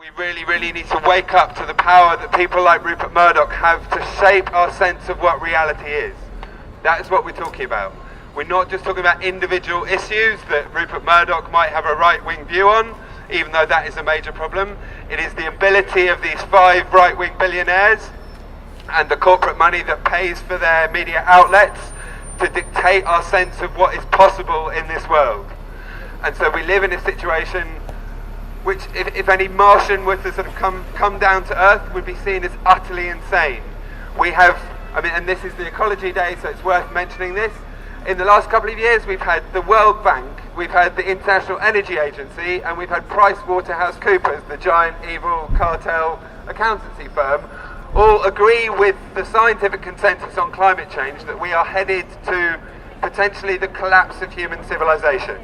We really need to wake up to the power that people like Rupert Murdoch have to shape our sense of what reality is. That is what we're talking about. We're not just talking about individual issues that Rupert Murdoch might have a right-wing view on, even though that is a major problem. It is the ability of these 5 right-wing billionaires and the corporate money that pays for their media outlets to dictate our sense of what is possible in this world. And so we live in a situation which, if any Martian were to sort of come down to Earth, would be seen as utterly insane. We have, and this is the Ecology Day, so it's worth mentioning this. In the last couple of years, we've had the World Bank, we've had the International Energy Agency, and we've had PricewaterhouseCoopers, the giant evil cartel accountancy firm, all agree with the scientific consensus on climate change that we are headed to potentially the collapse of human civilization.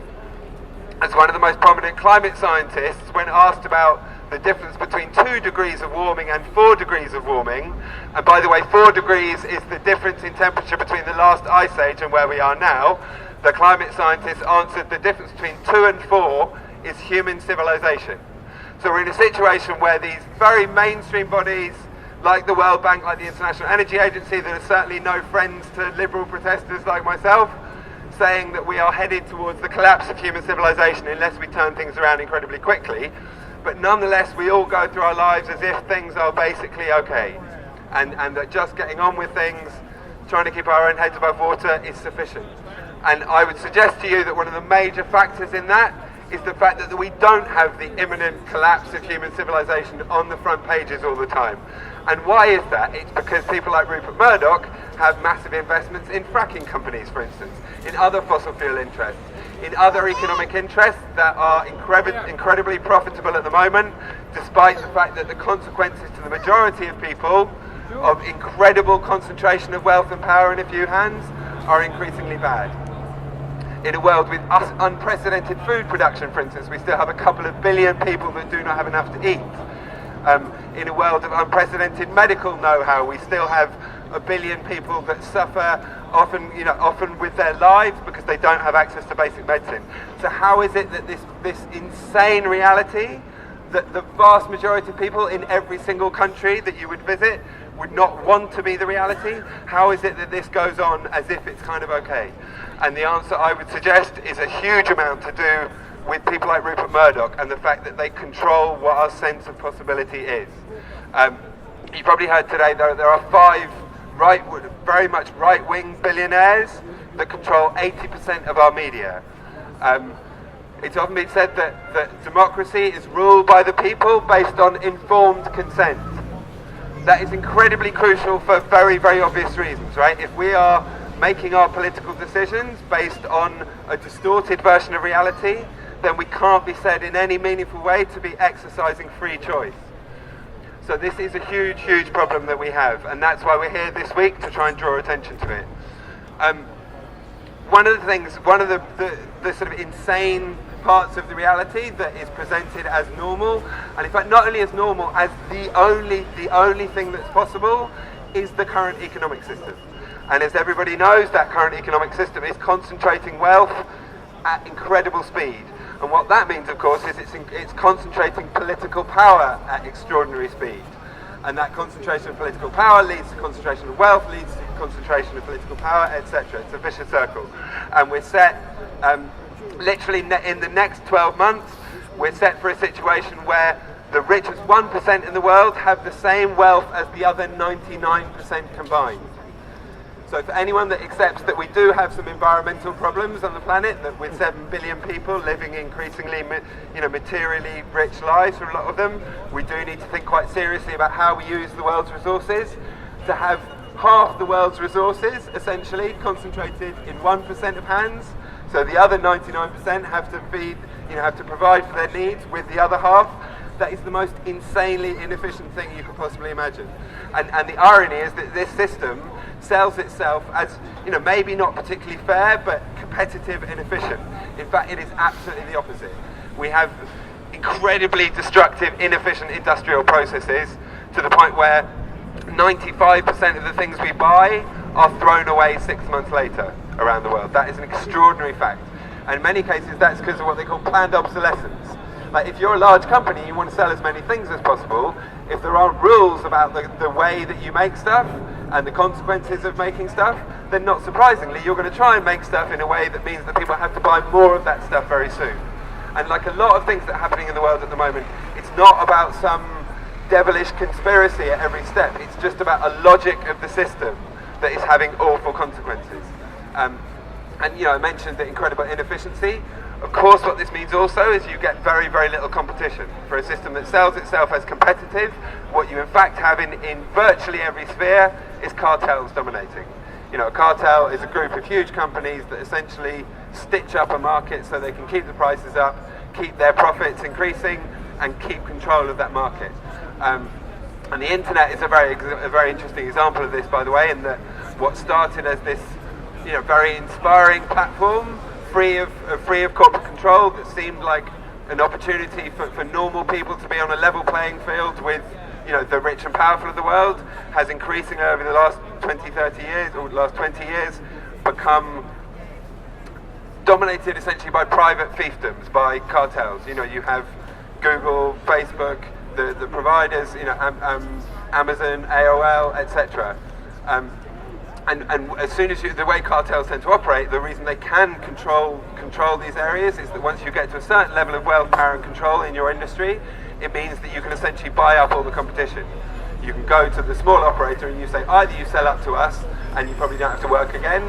As one of the most prominent climate scientists, when asked about the difference between 2 degrees of warming and 4 degrees of warming, and by the way, 4 degrees is the difference in temperature between the last ice age and where we are now, the climate scientists answered the difference between 2 and 4 is human civilization. So we're in a situation where these very mainstream bodies, like the World Bank, like the International Energy Agency, that are certainly no friends to liberal protesters like myself, saying that we are headed towards the collapse of human civilization unless we turn things around incredibly quickly. But nonetheless, we all go through our lives as if things are basically okay, and that just getting on with things, trying to keep our own heads above water is sufficient. And I would suggest to you that one of the major factors in that is the fact that we don't have the imminent collapse of human civilization on the front pages all the time. And why is that? It's because people like Rupert Murdoch have massive investments in fracking companies, for instance, in other fossil fuel interests, in other economic interests that are incredibly profitable at the moment, despite the fact that the consequences to the majority of people of incredible concentration of wealth and power in a few hands are increasingly bad. In a world with unprecedented food production, for instance, we still have a couple of billion people that do not have enough to eat. In a world of unprecedented medical know-how, we still have a billion people that suffer often with their lives because they don't have access to basic medicine. So how is it that this insane reality that the vast majority of people in every single country that you would visit would not want to be the reality? How is it that this goes on as if it's kind of okay? And the answer I would suggest is a huge amount to do with people like Rupert Murdoch and the fact that they control what our sense of possibility is. You probably heard today that there are 5 very much right-wing billionaires that control 80% of our media. It's often been said that democracy is ruled by the people based on informed consent. That is incredibly crucial for very, very obvious reasons, right? If we are making our political decisions based on a distorted version of reality, then we can't be said in any meaningful way to be exercising free choice. So this is a huge, huge problem that we have, and that's why we're here this week to try and draw attention to it. One of the sort of insane parts of the reality that is presented as normal, and in fact not only as normal, as the only thing that's possible, is the current economic system. And as everybody knows, that current economic system is concentrating wealth at incredible speed. And what that means, of course, is it's concentrating political power at extraordinary speed. And that concentration of political power leads to concentration of wealth, leads to concentration of political power, etc. It's a vicious circle. And we're set, literally in the next 12 months, we're set for a situation where the richest 1% in the world have the same wealth as the other 99% combined. So for anyone that accepts that we do have some environmental problems on the planet, that with 7 billion people living increasingly materially rich lives for a lot of them, we do need to think quite seriously about how we use the world's resources. To have half the world's resources essentially concentrated in 1% of hands, so the other 99% have to provide for their needs with the other half. That is the most insanely inefficient thing you could possibly imagine. And the irony is that this system sells itself as, maybe not particularly fair, but competitive and efficient. In fact, it is absolutely the opposite. We have incredibly destructive, inefficient industrial processes to the point where 95% of the things we buy are thrown away 6 months later around the world. That is an extraordinary fact. And in many cases, that's because of what they call planned obsolescence, Like, if you're a large company, you want to sell as many things as possible. If there aren't rules about the way that you make stuff and the consequences of making stuff, then not surprisingly, you're going to try and make stuff in a way that means that people have to buy more of that stuff very soon. And like a lot of things that are happening in the world at the moment, it's not about some devilish conspiracy at every step. It's just about a logic of the system that is having awful consequences. And I mentioned the incredible inefficiency. Of course, what this means also is you get very, very little competition. For a system that sells itself as competitive, what you in fact have in virtually every sphere is cartels dominating. A cartel is a group of huge companies that essentially stitch up a market so they can keep the prices up, keep their profits increasing, and keep control of that market. And the internet is a very interesting example of this, by the way, in that what started as this very inspiring platform, free of corporate control, that seemed like an opportunity for normal people to be on a level playing field with the rich and powerful of the world, has increasingly over the last 30 years, or the last 20 years, become dominated essentially by private fiefdoms, by cartels. You have Google, Facebook, the providers, Amazon, AOL, etc. And as soon as the way cartels tend to operate, the reason they can control these areas is that once you get to a certain level of wealth, power and control in your industry, it means that you can essentially buy up all the competition. You can go to the small operator and you say, either you sell up to us and you probably don't have to work again,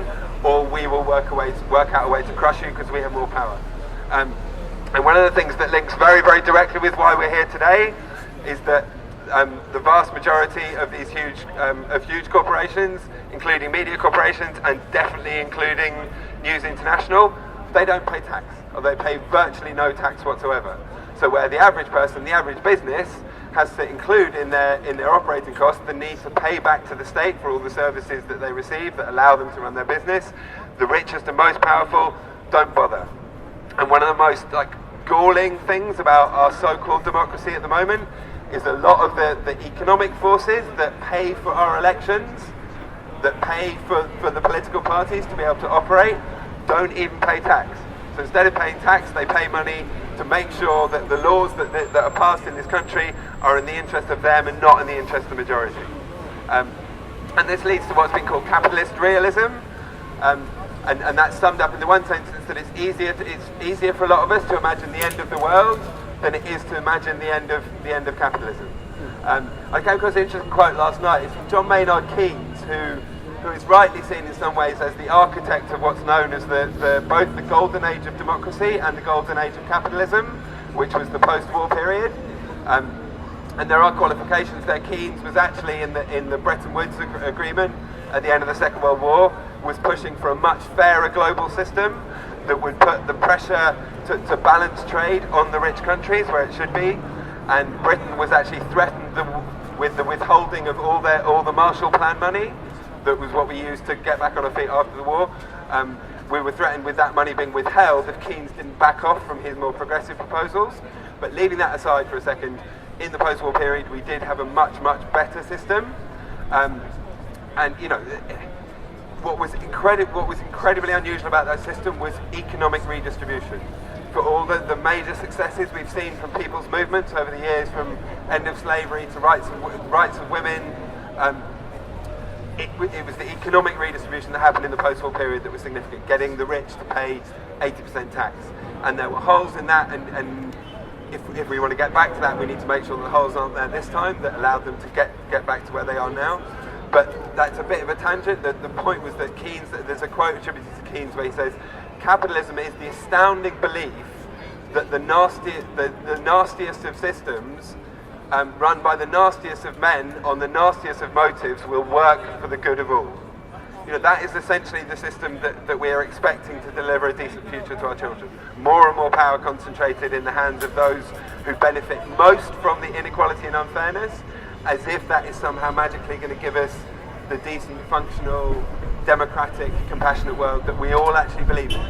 or we will work out a way to crush you because we have more power. And one of the things that links very, very directly with why we're here today is that the vast majority of these huge corporations, including media corporations and definitely including News International, they don't pay tax, or they pay virtually no tax whatsoever. So where the average person, the average business, has to include in their operating costs the need to pay back to the state for all the services that they receive that allow them to run their business, the richest and most powerful don't bother. And one of the most galling things about our so-called democracy at the moment is a lot of the economic forces that pay for our elections, that pay for the political parties to be able to operate, don't even pay tax. So instead of paying tax, they pay money to make sure that the laws that are passed in this country are in the interest of them and not in the interest of the majority. And this leads to what's been called capitalist realism. And that's summed up in the one sentence that it's easier for a lot of us to imagine the end of the world than it is to imagine the end of capitalism. I came across an interesting quote last night. It's from John Maynard Keynes, who is rightly seen in some ways as the architect of what's known as both the golden age of democracy and the golden age of capitalism, which was the post-war period. And there are qualifications there. Keynes was actually in the Bretton Woods agreement at the end of the Second World War, was pushing for a much fairer global system that would put the pressure to balance trade on the rich countries where it should be. And Britain was actually threatened with the withholding of all the Marshall Plan money. That was what we used to get back on our feet after the war. We were threatened with that money being withheld if Keynes didn't back off from his more progressive proposals. But leaving that aside for a second, in the post-war period, we did have a much, much better system. What was incredibly unusual about that system was economic redistribution. For all the major successes we've seen from people's movements over the years, from end of slavery to rights of women, it was the economic redistribution that happened in the post-war period that was significant, getting the rich to pay 80% tax. And there were holes in that, and if we want to get back to that, we need to make sure that the holes aren't there this time, that allowed them to get back to where they are now. But that's a bit of a tangent. The point was that Keynes, there's a quote attributed to Keynes where he says, capitalism is the astounding belief that the nastiest of systems, run by the nastiest of men on the nastiest of motives, will work for the good of all. That is essentially the system that we are expecting to deliver a decent future to our children. More and more power concentrated in the hands of those who benefit most from the inequality and unfairness, as if that is somehow magically going to give us the decent, functional, democratic, compassionate world that we all actually believe in.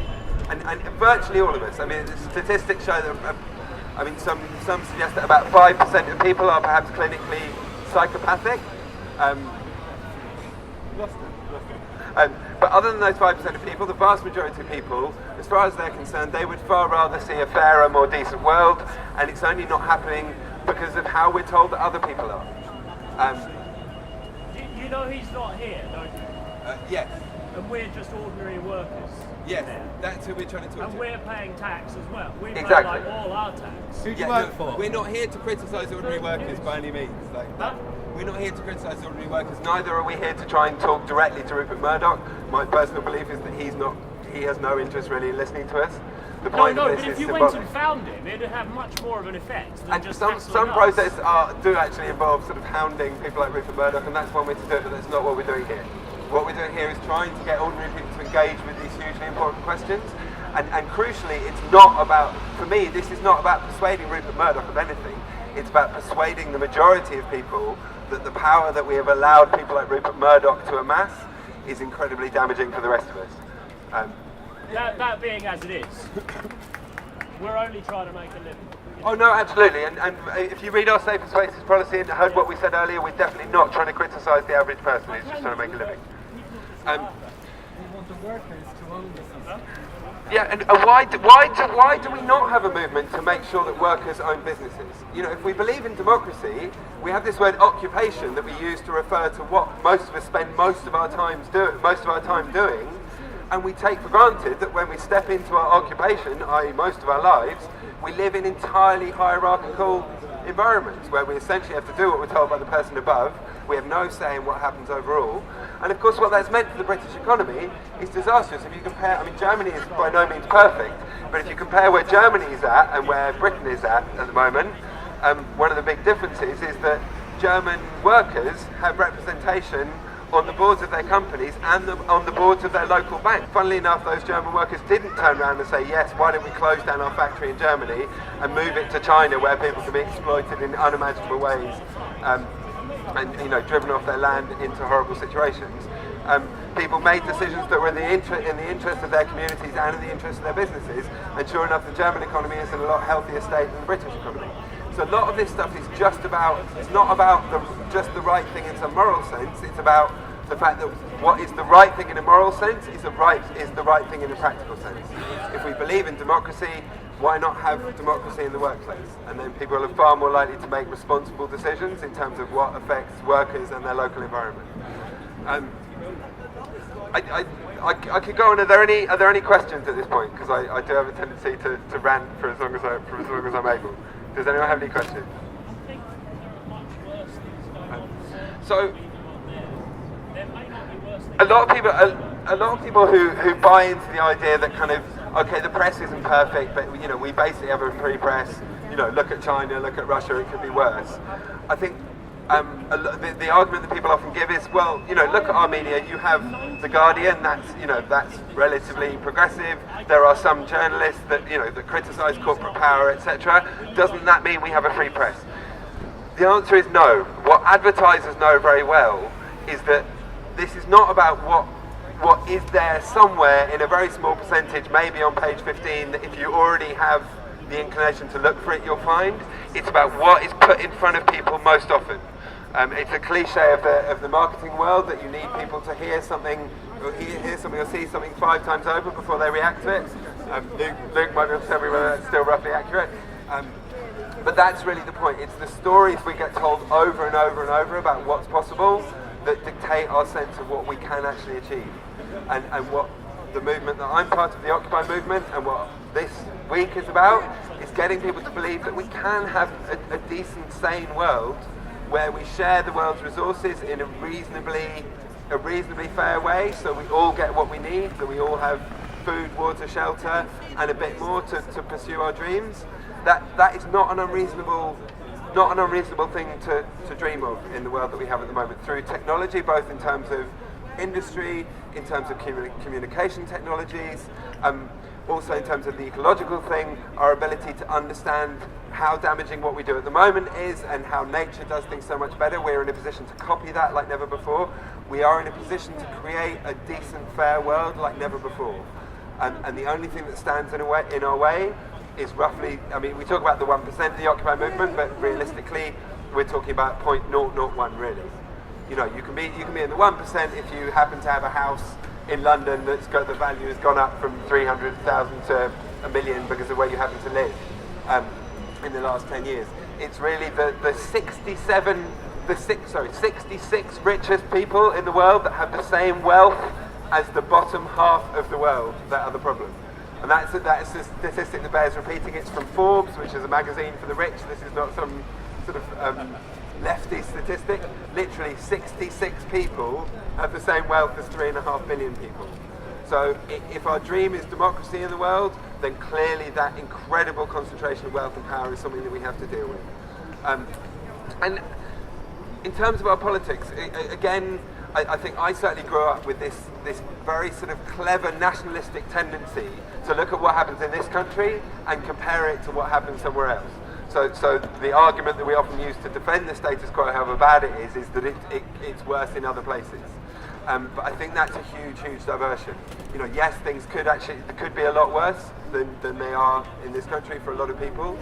And virtually all of us. I mean, the statistics show that, some suggest that about 5% of people are perhaps clinically psychopathic. But other than those 5% of people, the vast majority of people, as far as they're concerned, they would far rather see a fairer, more decent world, and it's only not happening because of how we're told that other people are. You know he's not here, don't you? Yes. And we're just ordinary workers. Yes, that's who we're trying to talk to. And we're paying tax as well. We're paying Exactly. all our tax. Who do you work for? We're not here to criticise ordinary workers by any means. We're not here to criticise ordinary workers. Neither are we here to try and talk directly to Rupert Murdoch. My personal belief is that he has no interest really in listening to us. The point of this but if is you symbolic. went and found him, it'd have much more of an effect than And just some hassling us. protests do actually involve sort of hounding people like Rupert Murdoch, and that's one way to do it, but that's not what we're doing here. What we're doing here is trying to get ordinary people to engage with these hugely important questions. And crucially, it's not about, for me, this is not about persuading Rupert Murdoch of anything. It's about persuading the majority of people that the power that we have allowed people like Rupert Murdoch to amass is incredibly damaging for the rest of us. That being as it is, we're only trying to make a living. Oh no, absolutely, and if you read our Safer Spaces policy and heard what we said earlier, we're definitely not trying to criticise the average person who's just trying to make a living. We want the workers to own this. Yeah, and why do we not have a movement to make sure that workers own businesses? You know, if we believe in democracy, we have this word occupation that we use to refer to what most of us spend most of our time doing, and we take for granted that when we step into our occupation, i.e. most of our lives, we live in entirely hierarchical environments where we essentially have to do what we're told by the person above. We have no say in what happens overall. And of course what that's meant for the British economy is disastrous. If you compare, I mean, Germany is by no means perfect, but if you compare where Germany is at and where Britain is at the moment, one of the big differences is that German workers have representation on the boards of their companies and on the boards of their local bank. Funnily enough, those German workers didn't turn around and say, yes, why don't we close down our factory in Germany and move it to China where people can be exploited in unimaginable ways and driven off their land into horrible situations. People made decisions that were in the interest of their communities and in the interest of their businesses, and sure enough the German economy is in a lot healthier state than the British economy. So a lot of this stuff is it's not about just the right thing in some moral sense, it's about the fact that what is the right thing in a moral sense is the right thing in a practical sense. If we believe in democracy, why not have democracy in the workplace? And then people are far more likely to make responsible decisions in terms of what affects workers and their local environment. I could go on. Are there any questions at this point? Because I do have a tendency to rant for as long as I'm able. Does anyone have any questions? So, a lot of people who buy into the idea that kind of, okay, the press isn't perfect, but we basically have a free press. Look at China, look at Russia, it could be worse. I think the argument that people often give is, well, look at our media. You have The Guardian, that's relatively progressive. There are some journalists that that criticise corporate power, etc. Doesn't that mean we have a free press? The answer is no. What advertisers know very well is that this is not about what is there somewhere in a very small percentage, maybe on page 15, that if you already have the inclination to look for it, you'll find. It's about what is put in front of people most often. It's a cliche of the marketing world that you need people to hear something or see something 5 times over before they react to it. Luke might be able to tell me whether that's still roughly accurate. But that's really the point. It's the stories we get told over and over and over about what's possible that dictate our sense of what we can actually achieve. And what the movement that I'm part of, the Occupy movement, and what this week is about, is getting people to believe that we can have a decent, sane world where we share the world's resources in a reasonably fair way, so we all get what we need, that we all have food, water, shelter, and a bit more to pursue our dreams. That is not an unreasonable thing to dream of in the world that we have at the moment, through technology, both in terms of industry, in terms of communication technologies, also in terms of the ecological thing, our ability to understand how damaging what we do at the moment is and how nature does things so much better. We're in a position to copy that like never before. We are in a position to create a decent, fair world like never before. And the only thing that stands in our way is roughly, we talk about the 1% of the Occupy movement, but realistically we're talking about 0.001 really. You can be in the 1% if you happen to have a house in London that's got the value has gone up from 300,000 to a million because of where you happen to live in the last 10 years. It's really the 66 richest people in the world that have the same wealth as the bottom half of the world that are the problem. And that is a statistic that bears repeating. It's from Forbes, which is a magazine for the rich. This is not some sort of lefty statistic. Literally 66 people have the same wealth as 3.5 billion people. So if our dream is democracy in the world, then clearly that incredible concentration of wealth and power is something that we have to deal with. And in terms of our politics, again, I think I certainly grew up with this very sort of clever nationalistic tendency to look at what happens in this country and compare it to what happens somewhere else. So the argument that we often use to defend the status quo, however bad it is that it's worse in other places. But I think that's a huge diversion. Yes, things could be a lot worse than they are in this country for a lot of people,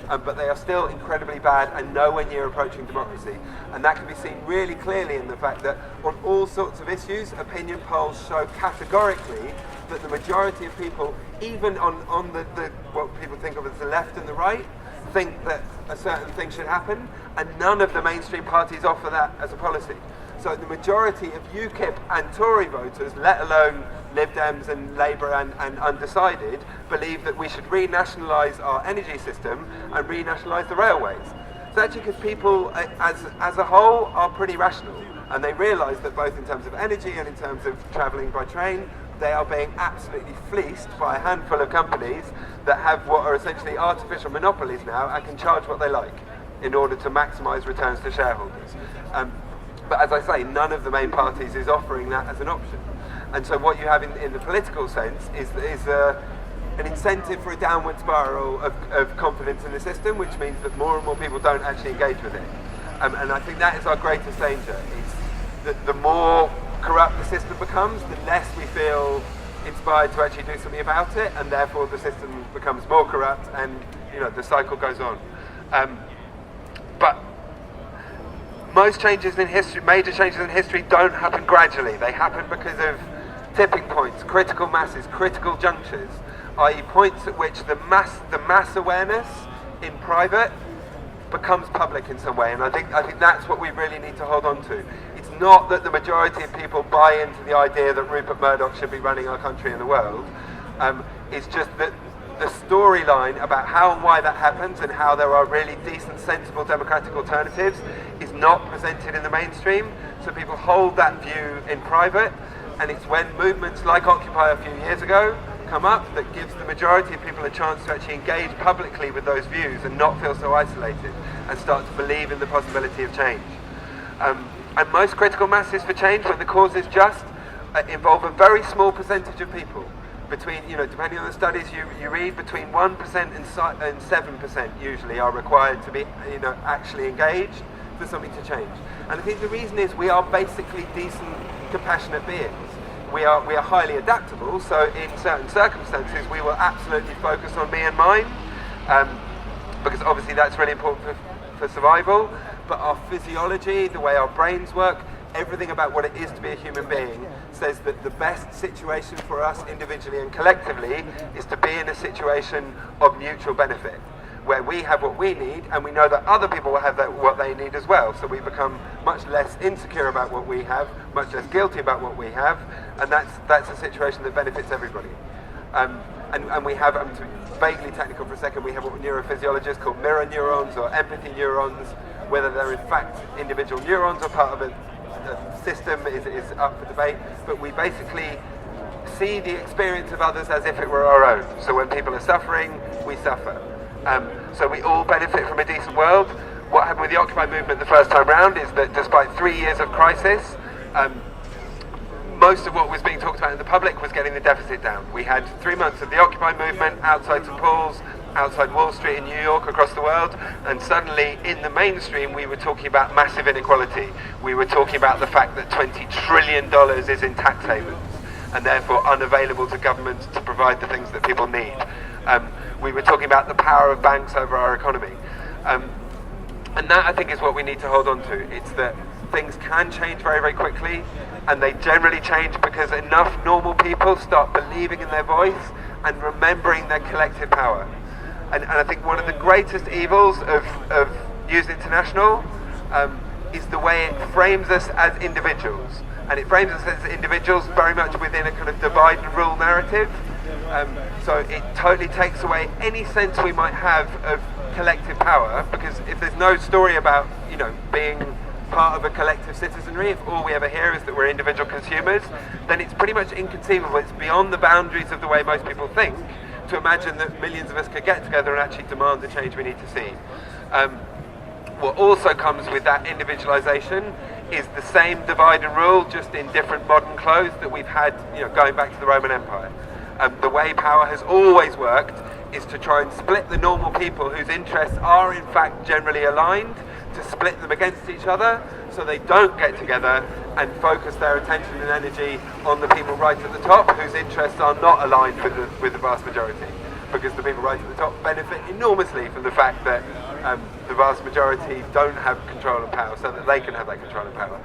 but they are still incredibly bad and nowhere near approaching democracy. And that can be seen really clearly in the fact that on all sorts of issues, opinion polls show categorically that the majority of people, even on the what people think of as the left and the right, think that a certain thing should happen, and none of the mainstream parties offer that as a policy. So the majority of UKIP and Tory voters, let alone Lib Dems and Labour and undecided, believe that we should renationalise our energy system and renationalise the railways. So actually, because people as a whole are pretty rational, and they realise that both in terms of energy and in terms of travelling by train, they are being absolutely fleeced by a handful of companies that have what are essentially artificial monopolies now and can charge what they like in order to maximise returns to shareholders. But as I say, none of the main parties is offering that as an option. And so what you have in the political sense is an incentive for a downward spiral of confidence in the system, which means that more and more people don't actually engage with it. And I think that is our greatest danger. It's that the more corrupt the system becomes, the less we feel inspired to actually do something about it, and therefore the system becomes more corrupt, and the cycle goes on. But most changes in history, major changes in history, don't happen gradually. They happen because of tipping points, critical masses, critical junctures, i.e. points at which the mass awareness in private becomes public in some way. And I think that's what we really need to hold on to. It's not that the majority of people buy into the idea that Rupert Murdoch should be running our country and the world. It's just that the storyline about how and why that happens and how there are really decent, sensible democratic alternatives is not presented in the mainstream. So people hold that view in private, and it's when movements like Occupy a few years ago come up that gives the majority of people a chance to actually engage publicly with those views and not feel so isolated and start to believe in the possibility of change. And most critical masses for change, when the cause is just, involve a very small percentage of people. Between, depending on the studies you read, between 1% and 7% usually are required to be, actually engaged for something to change. And I think the reason is we are basically decent, compassionate beings. We are highly adaptable, so in certain circumstances we will absolutely focus on me and mine, because obviously that's really important for survival. But our physiology, the way our brains work, everything about what it is to be a human being says that the best situation for us individually and collectively is to be in a situation of mutual benefit, where we have what we need and we know that other people will have what they need as well. So we become much less insecure about what we have, much less guilty about what we have, and that's a situation that benefits everybody. And we have, to be vaguely technical for a second, we have what neurophysiologists call mirror neurons or empathy neurons. Whether they're in fact individual neurons or part of a system is up for debate, but we basically see the experience of others as if it were our own. So when people are suffering, we suffer. So we all benefit from a decent world. What happened with the Occupy movement the first time round is that despite 3 years of crisis, most of what was being talked about in the public was getting the deficit down. We had 3 months of the Occupy movement outside St. Paul's, outside Wall Street in New York, across the world, and suddenly in the mainstream we were talking about massive inequality. We were talking about the fact that $20 trillion is in tax havens and therefore unavailable to governments to provide the things that people need. We were talking about the power of banks over our economy. And that, I think, is what we need to hold on to. It's that things can change very, very quickly, and they generally change because enough normal people start believing in their voice and remembering their collective power. And I think one of the greatest evils of Youth International is the way it frames us as individuals. And it frames us as individuals very much within a kind of divide and rule narrative. So it totally takes away any sense we might have of collective power, because if there's no story about, you know, being part of a collective citizenry, if all we ever hear is that we're individual consumers, then it's pretty much inconceivable. It's beyond the boundaries of the way most people think to imagine that millions of us could get together and actually demand the change we need to see. What also comes with that individualization is the same divide and rule, just in different modern clothes that we've had, you know, going back to the Roman Empire. The way power has always worked is to try and split the normal people whose interests are in fact generally aligned, to split them against each other so they don't get together and focus their attention and energy on the people right at the top whose interests are not aligned with the vast majority, because the people right at the top benefit enormously from the fact that the vast majority don't have control and power, so that they can have that control and power.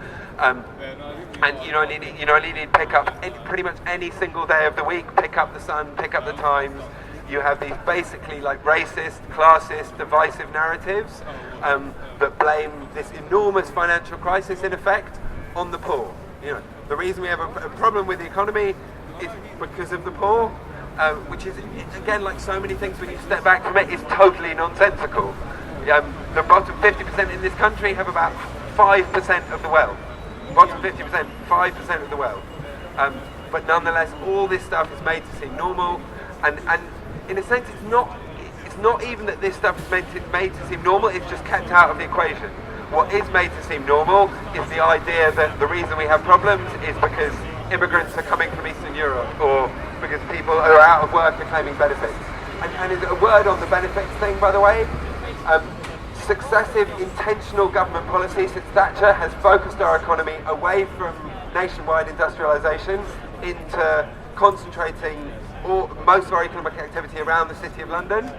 And you only need to pick up pretty much any single day of the week, pick up the Sun, pick up the Times. You have these basically like racist, classist, divisive narratives that blame this enormous financial crisis in effect on the poor. You know, the reason we have a problem with the economy is because of the poor, which is, again, like so many things when you step back from it, is totally nonsensical. The bottom 50% in this country have about 5% of the wealth. Bottom 50%, 5% of the wealth. But nonetheless, all this stuff is made to seem normal, and in a sense, it's not even that this stuff is made to seem normal. It's just kept out of the equation. What is made to seem normal is the idea that the reason we have problems is because immigrants are coming from Eastern Europe, or because people who are out of work are claiming benefits. And a word on the benefits thing, by the way. Successive intentional government policy since Thatcher has focused our economy away from nationwide industrialisation into concentrating most of our economic activity around the City of London.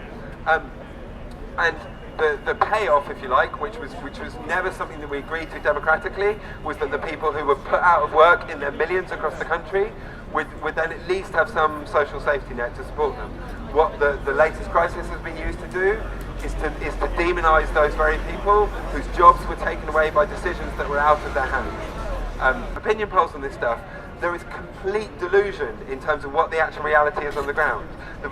And the payoff, if you like, which was never something that we agreed to democratically, was that the people who were put out of work in their millions across the country would then at least have some social safety net to support them. What the latest crisis has been used to do is to demonise those very people whose jobs were taken away by decisions that were out of their hands. Opinion polls on this stuff, there is complete delusion in terms of what the actual reality is on the ground. The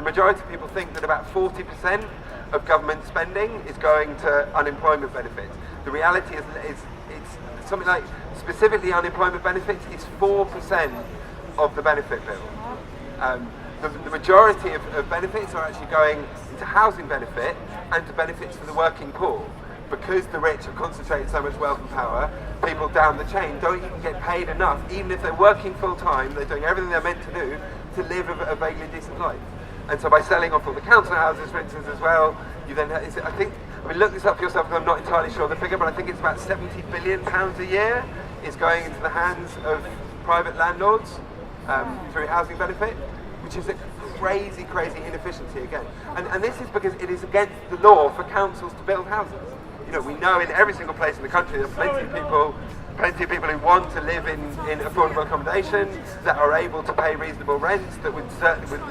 majority of people think that about 40% of government spending is going to unemployment benefits. The reality is it's something like, specifically unemployment benefits is 4% of the benefit bill. The majority of benefits are actually going into housing benefit and to benefits for the working poor. Because the rich have concentrated so much wealth and power, people down the chain don't even get paid enough, even if they're working full time, they're doing everything they're meant to do to live a vaguely decent life. And so by selling off all the council houses, for instance, as well, you then have, look this up for yourself because I'm not entirely sure of the figure, but I think it's about £70 billion a year is going into the hands of private landlords through housing benefit, which is a crazy inefficiency again. And this is because it is against the law for councils to build houses. You know, we know in every single place in the country there are plenty of people who want to live in affordable accommodation, that are able to pay reasonable rents, that would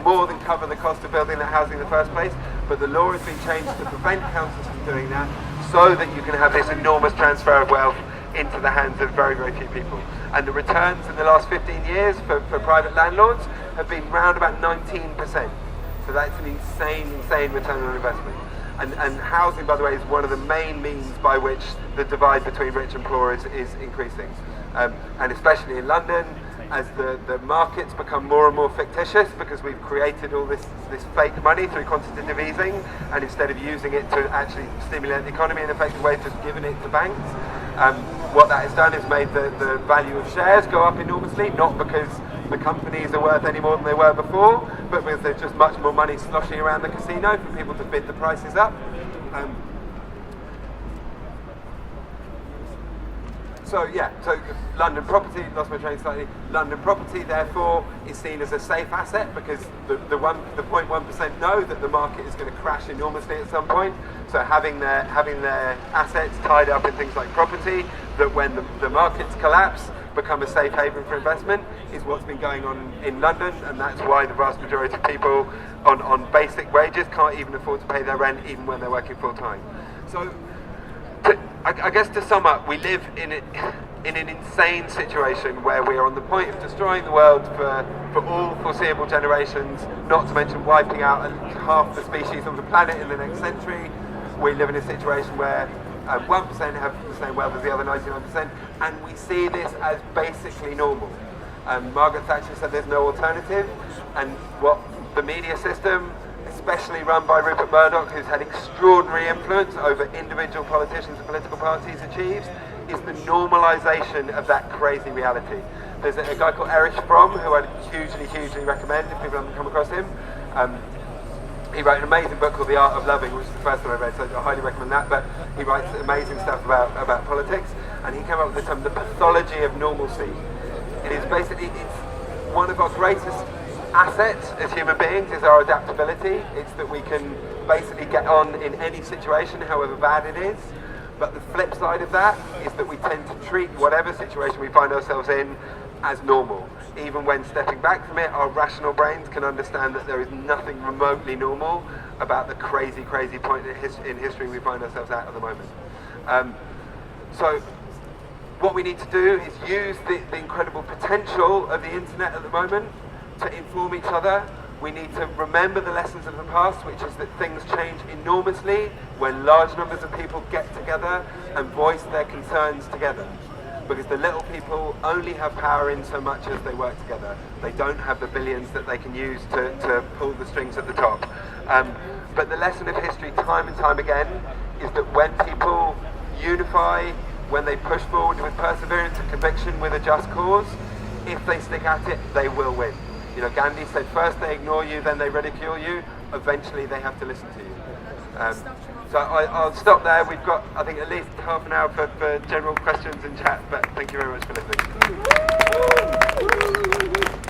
more than cover the cost of building that housing in the first place. But the law has been changed to prevent councils from doing that, so that you can have this enormous transfer of wealth into the hands of very, very few people. And the returns in the last 15 years for private landlords have been round about 19%. So that's an insane return on investment. And housing, by the way, is one of the main means by which the divide between rich and poor is increasing. And especially in London, as the markets become more and more fictitious, because we've created all this fake money through quantitative easing, and instead of using it to actually stimulate the economy in effective ways, just giving it to banks. What that has done is made the value of shares go up enormously, not because the companies are worth any more than they were before, but because there's just much more money sloshing around the casino for people to bid the prices up. So London property, lost my train slightly. London property, therefore, is seen as a safe asset because the 0.1% know that the market is going to crash enormously at some point. So having their assets tied up in things like property that when the markets collapse, become a safe haven for investment, is what's been going on in London, and that's why the vast majority of people on basic wages can't even afford to pay their rent even when they're working full time. So I guess to sum up, we live in an insane situation where we are on the point of destroying the world for all foreseeable generations, not to mention wiping out half the species of the planet in the next century. We live in a situation where 1% have the same wealth as the other 99%, and we see this as basically normal. Margaret Thatcher said there's no alternative, and what the media system, especially run by Rupert Murdoch, who's had extraordinary influence over individual politicians and political parties, achieves, is the normalisation of that crazy reality. There's a guy called Erich Fromm, who I'd hugely recommend if people haven't come across him. He wrote an amazing book called The Art of Loving, which is the first one I read, so I highly recommend that. But he writes amazing stuff about politics, and he came up with the term, the pathology of normalcy. It is basically, it's one of our greatest assets as human beings is our adaptability. It's that we can basically get on in any situation, however bad it is. But the flip side of that is that we tend to treat whatever situation we find ourselves in as normal. Even when stepping back from it, our rational brains can understand that there is nothing remotely normal about the crazy point in history we find ourselves at the moment. So what we need to do is use the incredible potential of the internet at the moment to inform each other. We need to remember the lessons of the past, which is that things change enormously when large numbers of people get together and voice their concerns together. Because the little people only have power in so much as they work together. They don't have the billions that they can use to pull the strings at the top. But the lesson of history time and time again is that when people unify, when they push forward with perseverance and conviction with a just cause, if they stick at it, they will win. You know, Gandhi said, first they ignore you, then they ridicule you, eventually they have to listen to you. So I'll stop there. We've got, I think, at least half an hour for general questions and chat, but thank you very much for listening.